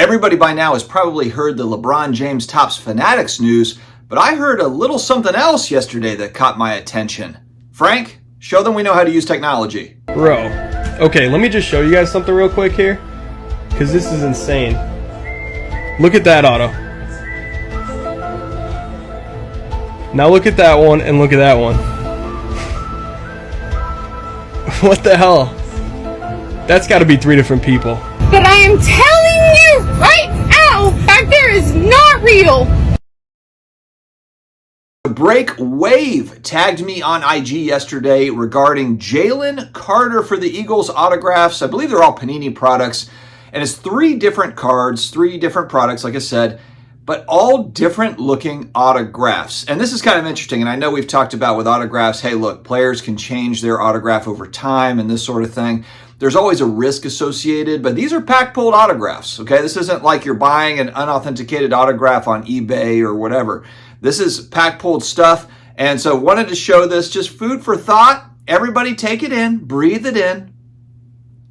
Everybody by now has probably heard the LeBron James Topps Fanatics news, but I heard a little something else yesterday that caught my attention. Frank, show them we know how to use technology. Bro, okay, let me just show you guys something real quick here, because this is insane. Look at that auto. Now look at that one and look at that one. What the hell? That's got to be 3 different people. But I am telling you right now, back there is not real. The Break Wave tagged me on IG yesterday regarding Jalen Carter for the Eagles autographs. I believe they're all Panini products. And it's 3 different cards, 3 different products, like I said, but all different looking autographs. And this is kind of interesting. And I know we've talked about with autographs, hey, look, players can change their autograph over time and this sort of thing. There's always a risk associated, but these are pack-pulled autographs, okay? This isn't like you're buying an unauthenticated autograph on eBay or whatever. This is pack-pulled stuff, and so wanted to show this, just food for thought. Everybody take it in, breathe it in,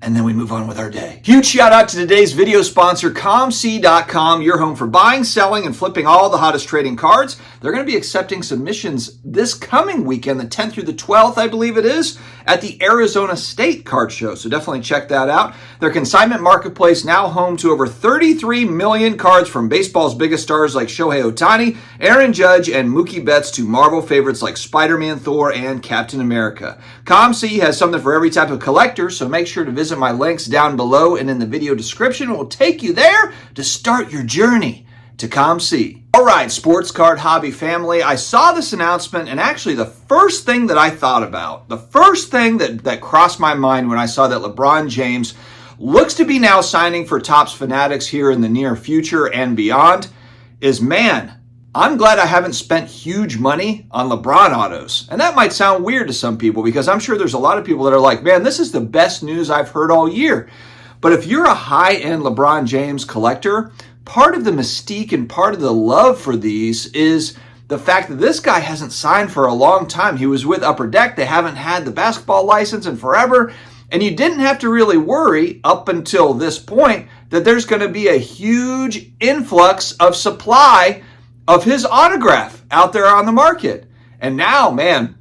and then we move on with our day. Huge shout out to today's video sponsor, COMC.com, your home for buying, selling, and flipping all the hottest trading cards. They're going to be accepting submissions this coming weekend, the 10th through the 12th, I believe it is, at the Arizona State Card Show. So definitely check that out. Their consignment marketplace now home to over 33 million cards from baseball's biggest stars like Shohei Ohtani, Aaron Judge, and Mookie Betts to Marvel favorites like Spider-Man, Thor, and Captain America. COMC has something for every type of collector, so make sure to visit my links down below and in the video description. It will take you there to start your journey to COMC. All right, sports card hobby family, I saw this announcement, and actually the first thing that I thought about, the first thing that crossed my mind when I saw that LeBron James looks to be now signing for Topps Fanatics here in the near future and beyond is, man, I'm glad I haven't spent huge money on LeBron autos. And that might sound weird to some people because I'm sure there's a lot of people that are like, man, this is the best news I've heard all year. But if you're a high-end LeBron James collector, part of the mystique and part of the love for these is the fact that this guy hasn't signed for a long time. He was with Upper Deck. They haven't had the basketball license in forever. And you didn't have to really worry up until this point that there's going to be a huge influx of supply of his autograph out there on the market. And now, man,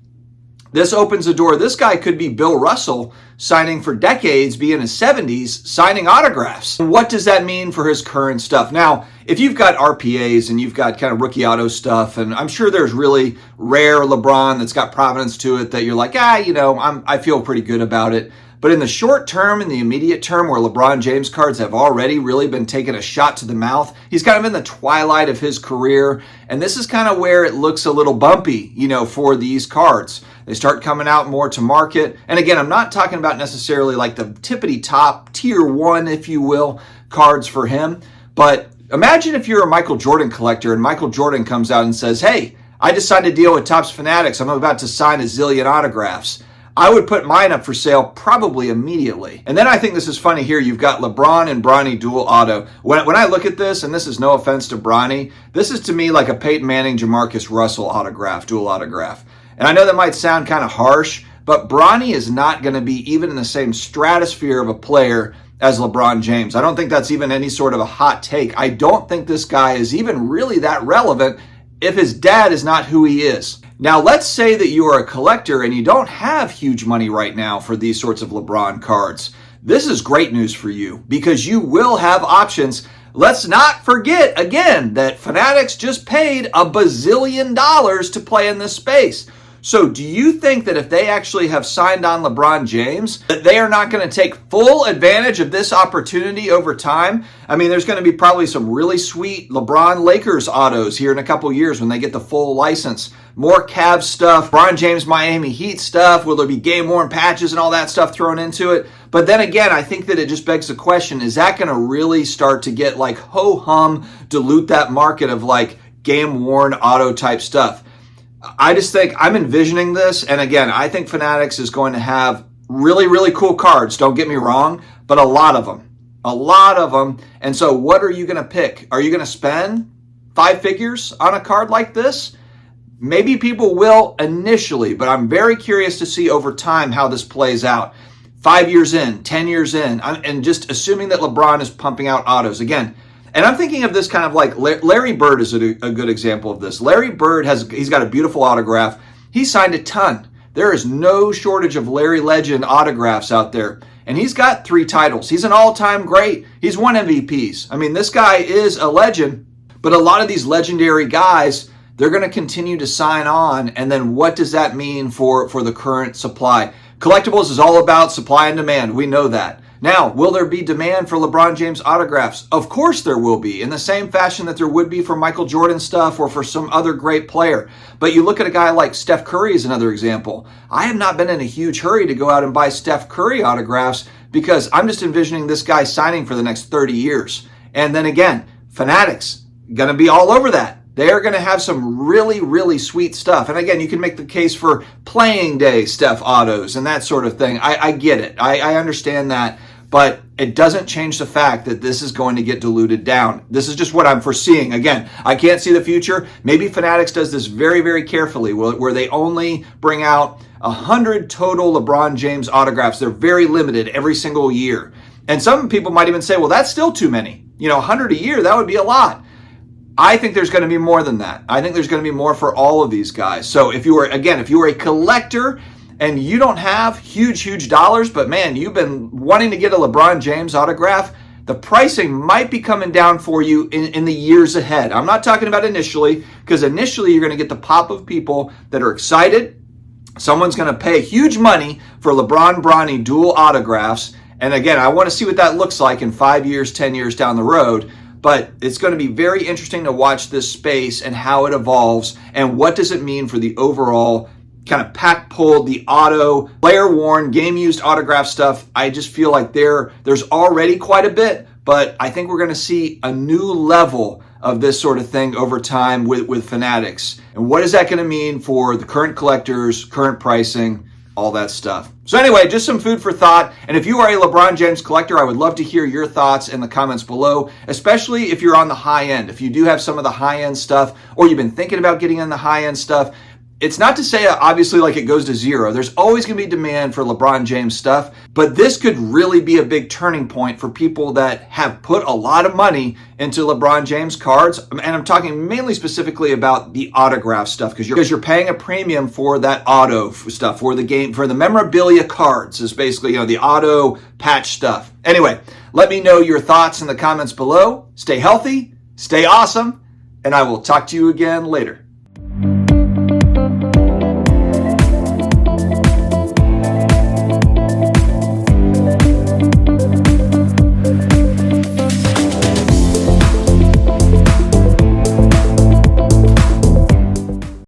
this opens the door. This guy could be Bill Russell signing for decades, be in his 70s, signing autographs. What does that mean for his current stuff? Now, if you've got RPAs and you've got kind of rookie auto stuff, and I'm sure there's really rare LeBron that's got provenance to it that you're like, I feel pretty good about it. But in the short term, in the immediate term, where LeBron James cards have already really been taking a shot to the mouth, he's kind of in the twilight of his career. And this is kind of where it looks a little bumpy, for these cards. They start coming out more to market. And again, I'm not talking about necessarily like the tippity top, tier 1, if you will, cards for him. But imagine if you're a Michael Jordan collector and Michael Jordan comes out and says, hey, I just signed a deal with Topps Fanatics. I'm about to sign a zillion autographs. I would put mine up for sale probably immediately. And then I think this is funny here. You've got LeBron and Bronny dual auto. When I look at this, and this is no offense to Bronny, this is to me like a Peyton Manning, Jamarcus Russell autograph, dual autograph. And I know that might sound kind of harsh, but Bronny is not going to be even in the same stratosphere of a player as LeBron James. I don't think that's even any sort of a hot take. I don't think this guy is even really that relevant if his dad is not who he is. Now, let's say that you are a collector and you don't have huge money right now for these sorts of LeBron cards. This is great news for you because you will have options. Let's not forget, again, that Fanatics just paid $1 bazillion to play in this space. So do you think that if they actually have signed on LeBron James, that they are not going to take full advantage of this opportunity over time? I mean, there's going to be probably some really sweet LeBron Lakers autos here in a couple years when they get the full license. More Cavs stuff, LeBron James Miami Heat stuff. Will there be game-worn patches and all that stuff thrown into it? But then again, I think that it just begs the question, is that going to really start to get like ho-hum, dilute that market of like game-worn auto type stuff? I just think I'm envisioning this. And again, I think Fanatics is going to have really, really cool cards. Don't get me wrong, but a lot of them. And so what are you going to pick? Are you going to spend 5 figures on a card like this? Maybe people will initially, but I'm very curious to see over time how this plays out. 5 years in, 10 years in, and just assuming that LeBron is pumping out autos. Again, And I'm thinking of this kind of like Larry Bird is a good example of this. Larry Bird he's got a beautiful autograph. He signed a ton. There is no shortage of Larry Legend autographs out there. And he's got 3 titles. He's an all-time great. He's won MVPs. I mean, this guy is a legend. But a lot of these legendary guys, they're going to continue to sign on. And then what does that mean for the current supply? Collectibles is all about supply and demand. We know that. Now, will there be demand for LeBron James autographs? Of course there will be, in the same fashion that there would be for Michael Jordan stuff or for some other great player. But you look at a guy like Steph Curry as another example. I have not been in a huge hurry to go out and buy Steph Curry autographs because I'm just envisioning this guy signing for the next 30 years. And then again, Fanatics, going to be all over that. They're going to have some really, really sweet stuff. And again, you can make the case for playing day Steph autos and that sort of thing. I get it. I understand that. But it doesn't change the fact that this is going to get diluted down. This is just what I'm foreseeing. Again, I can't see the future. Maybe Fanatics does this very, very carefully, where they only bring out 100 total LeBron James autographs. They're very limited every single year. And some people might even say, well, that's still too many. 100 a year, that would be a lot. I think there's going to be more than that. I think there's going to be more for all of these guys. So if you were a collector and you don't have huge dollars, but man, you've been wanting to get a LeBron James autograph, the pricing might be coming down for you in the years ahead. I'm not talking about initially, because initially you're going to get the pop of people that are excited. Someone's going to pay huge money for LeBron Bronny dual autographs. And again, I want to see what that looks like in 5 years, 10 years down the road. But it's going to be very interesting to watch this space and how it evolves and what does it mean for the overall kind of pack pulled, the auto, player worn, game used autograph stuff. I just feel like there's already quite a bit, but I think we're going to see a new level of this sort of thing over time with Fanatics. And what is that going to mean for the current collectors, current pricing, all that stuff. So anyway, just some food for thought. And if you are a LeBron James collector, I would love to hear your thoughts in the comments below, especially if you're on the high end. If you do have some of the high end stuff, or you've been thinking about getting in the high end stuff, it's not to say obviously like it goes to zero. There's always going to be demand for LeBron James stuff, but this could really be a big turning point for people that have put a lot of money into LeBron James cards. And I'm talking mainly specifically about the autograph stuff because you're paying a premium for that auto stuff, for the game, for the memorabilia cards is basically, the auto patch stuff. Anyway, let me know your thoughts in the comments below. Stay healthy, stay awesome, and I will talk to you again later.